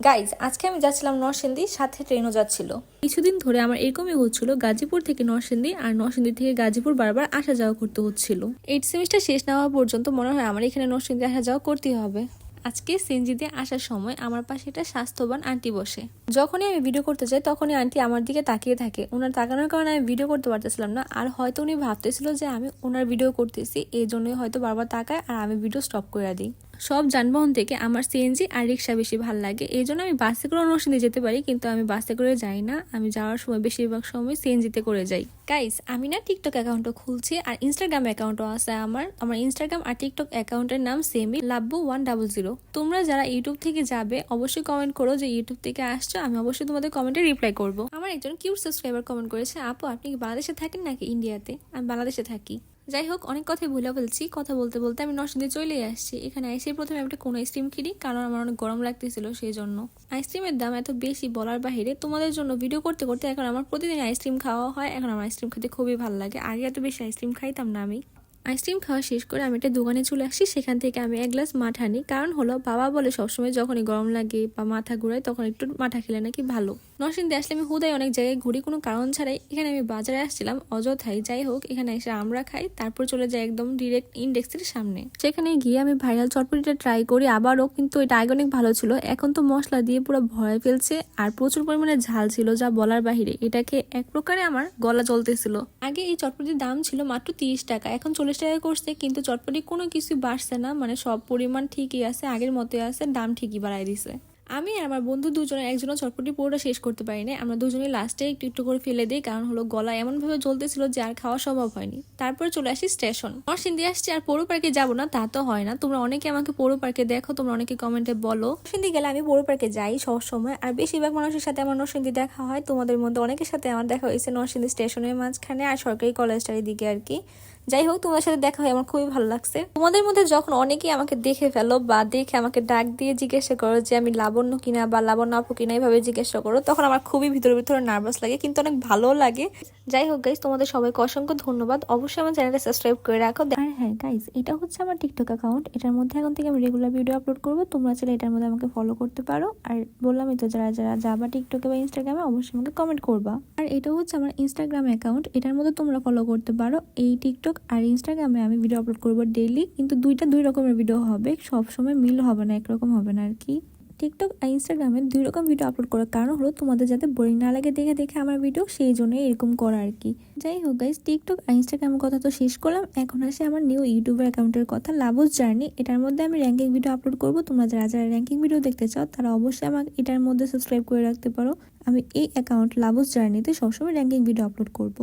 Guys আজকে আমি যাচ্ছিলাম নরসিংদী, সাথে ট্রেনও যাচ্ছিল। কিছুদিন ধরে আমার এরকমই হচ্ছিল, গাজীপুর থেকে নরসিংদী আর নরসিংদী থেকে গাজীপুর বারবার আসা যাওয়া করতে হচ্ছিল। 8 সেমিস্টার শেষ না হওয়া পর্যন্ত মনে হয় আমার এখানে নরসিংদী আসা যাওয়া করতেই হবে। আজকে সিএনজিতে আসার সময় আমার পাশে একটা স্বাস্থ্যবান আন্টি বসে। যখনই আমি ভিডিও করতে যাই তখনই আন্টি আমার দিকে তাকিয়ে থাকে। ওনার তাকানোর কারণে আমি ভিডিও করতে পারতেছিলাম না, আর হয়তো উনি ভাবতেছিল যে আমি ওনার ভিডিও করতেছি, এই জন্যই হয়তো বারবার তাকায় আর আমি ভিডিও স্টপ করে দিই। সব যানবাহন থেকে আমার সিএনজি আর রিক্সা বেশি ভালো লাগে, এই জন্য আমি বাসে করে নরসিংদী যেতে পারি, কিন্তু আমি বাসে করে যাই না। আমি যাওয়ার সময় বেশিরভাগ সময় সিএনজিতে করে যাই। গাইস, আমি না টিকটক অ্যাকাউন্টও খুলছি আর ইনস্টাগ্রাম অ্যাকাউন্টও আছে আমার ইনস্টাগ্রাম আর টিকটক অ্যাকাউন্টের নাম সেমই, লাব্বু 100। তোমরা যারা ইউটিউব থেকে যাবে অবশ্যই কমেন্ট করো যে ইউটিউব থেকে আসছো, আমি অবশ্যই তোমাদের কমেন্টে রিপ্লাই করব। আমার একজন কিউট সাবস্ক্রাইবার কমেন্ট করেছে, আপু আপনি কি বাংলাদেশে থাকেন নাকি ইন্ডিয়াতে? আমি বাংলাদেশে থাকি। যাই হোক, অনেক কথাই ভুলে বলছি। কথা বলতে বলতে আমি নরসিংদী চলেই আসছি। এখানে এসে প্রথমে আমি একটা কোন আইসক্রিম কিনি, কারণ আমার অনেক গরম লাগতেছিল, সেই জন্য। আইসক্রিমের দাম এত বেশি বলার বাহিরে। তোমাদের জন্য ভিডিও করতে করতে এখন আমার প্রতিদিন আইসক্রিম খাওয়া হয়। এখন আমার আইসক্রিম খেতে খুবই ভালো লাগে। আগে এত বেশি আইসক্রিম খাইতাম না আমি। আইসক্রিম খাওয়া শেষ করে আমি একটা দোকানে চলে আসছি। সেখান থেকে আমি এক গ্লাস মাঠা নিই, কারণ হলো বাবা বলে সবসময় যখনই গরম লাগে বা মাথা ঘুরায় তখন একটু মাঠা খেলে নাকি ভালো। নরসিংদী আসলে আমি হুদাই অনেক জায়গায় ঘুরি কোনো কারণ ছাড়াই। এখানে আমি বাজারে আসছিলাম অযথাই। যাই হোক, এখানে এসে আমরা খাই, তারপর চলে যাই একদম ডিরেক্ট ইন্ডেক্সের সামনে। সেখানে গিয়ে আমি ভাইরাল চটপটিটা ট্রাই করি আবারও, কিন্তু এটা আগে অনেক ভালো ছিল। এখন তো মশলা দিয়ে পুরো ভরে ফেলছে আর প্রচুর পরিমাণে ঝাল ছিল, যা বলার বাহিরে। এটাকে এক প্রকারে আমার গলা জ্বলতেছিল। আগে এই চটপটির দাম ছিল মাত্র 30 টাকা, এখন 40 টাকা করছে, কিন্তু চটপটি কোনো কিছু বাড়ছে না। মানে সব পরিমাণ ঠিকই আছে, আগের মতোই আছে, দাম ঠিকই বাড়াই দিছে। আমি আর আমার বন্ধু দুজনে একজনও চটপটি পুরোটা শেষ করতে পারিনি। আমরা দুজনেই লাস্টে একটু একটু করে ফেলে দিই, কারণ হলো গলা এমন ভাবে জ্বলতেছিল যে আর খাওয়া সম্ভব হয়নি। তারপরে চলে আসি স্টেশন। নরসিংদী আসছি আর পৌর পার্কে যাবো না তা তো হয় না। তোমরা অনেকে আমাকে পৌর পার্কে দেখো, তোমরা অনেকে কমেন্টে বলো। নরসিংদী গেলে আমি পৌর পার্কে যাই সব সময়, আর বেশিরভাগ মানুষের সাথে আমার নরসিংদী দেখা হয়। তোমাদের মধ্যে অনেকের সাথে আমার দেখা হয়েছে নরসিংদী স্টেশনের মাঝখানে আর সরকারি কলেজটার দিকে আর কি। যাই হোক, তোমার সাথে দেখা হয় আমার খুবই ভালো লাগছে। তোমাদের মধ্যে যখন অনেকেই আমাকে দেখে ফেলো বা দেখে আমাকে ডাক দিয়ে জিজ্ঞাসা করো যে আমি লাবণ্য কিনা বা লাবণ্য আপু কিনা, এইভাবে জিজ্ঞাসা করো, তখন আমার খুবই ভিতরে ভিতরে নার্ভাস লাগে, কিন্তু অনেক ভালো লাগে। যাই হোক গাইস, তোমাদের সবাইকে অসংখ্য ধন্যবাদ। অবশ্যই আমার চ্যানেলটা সাবস্ক্রাইব করে রাখো। আর হ্যাঁ গাইস, এটা হচ্ছে আমার টিকটক অ্যাকাউন্ট। এটার মধ্যে এখন থেকে আমি রেগুলার ভিডিও আপলোড করবো। তোমরা চাইলে এটার মধ্যে আমাকে ফলো করতে পারো। আর বললামই তো, যারা যারা যাবা টিকটকে বা ইনস্টাগ্রামে অবশ্যই আমাকে কমেন্ট করবা। আর এটা হচ্ছে আমার ইনস্টাগ্রাম অ্যাকাউন্ট, এটার মধ্যে তোমরা ফলো করতে পারো। এই টিকটক আর ইনস্টাগ্রামে আমি ভিডিও আপলোড করবো ডেইলি, কিন্তু দুইটা দুই রকমের ভিডিও হবে, সব সময় মিল হবে না, একরকম হবে না আর কি। টিকটক আর ইনস্টাগ্রামে দুই রকম ভিডিও আপলোড করার কারণ হলো তোমাদের যাতে বোরিং না লাগে দেখে দেখে আমার ভিডিও, সেই জন্য এরকম করা আর কি। যাই হোক গাইস, টিকটক আর ইনস্টাগ্রামের কথা তো শেষ করলাম। এখন আসে আমার নিউ ইউটিউবের অ্যাকাউন্টের কথা, লাভস জার্নি। এটার মধ্যে আমি র্যাঙ্কিং ভিডিও আপলোড করবো। তোমরা যারা যারা র্যাঙ্কিং ভিডিও দেখতে চাও তারা অবশ্যই আমাকে এটার মধ্যে সাবস্ক্রাইব করে রাখতে পারো। আমি এই অ্যাকাউন্ট লাভস জার্নিতে সবসময় র্যাঙ্কিং ভিডিও আপলোড করবো।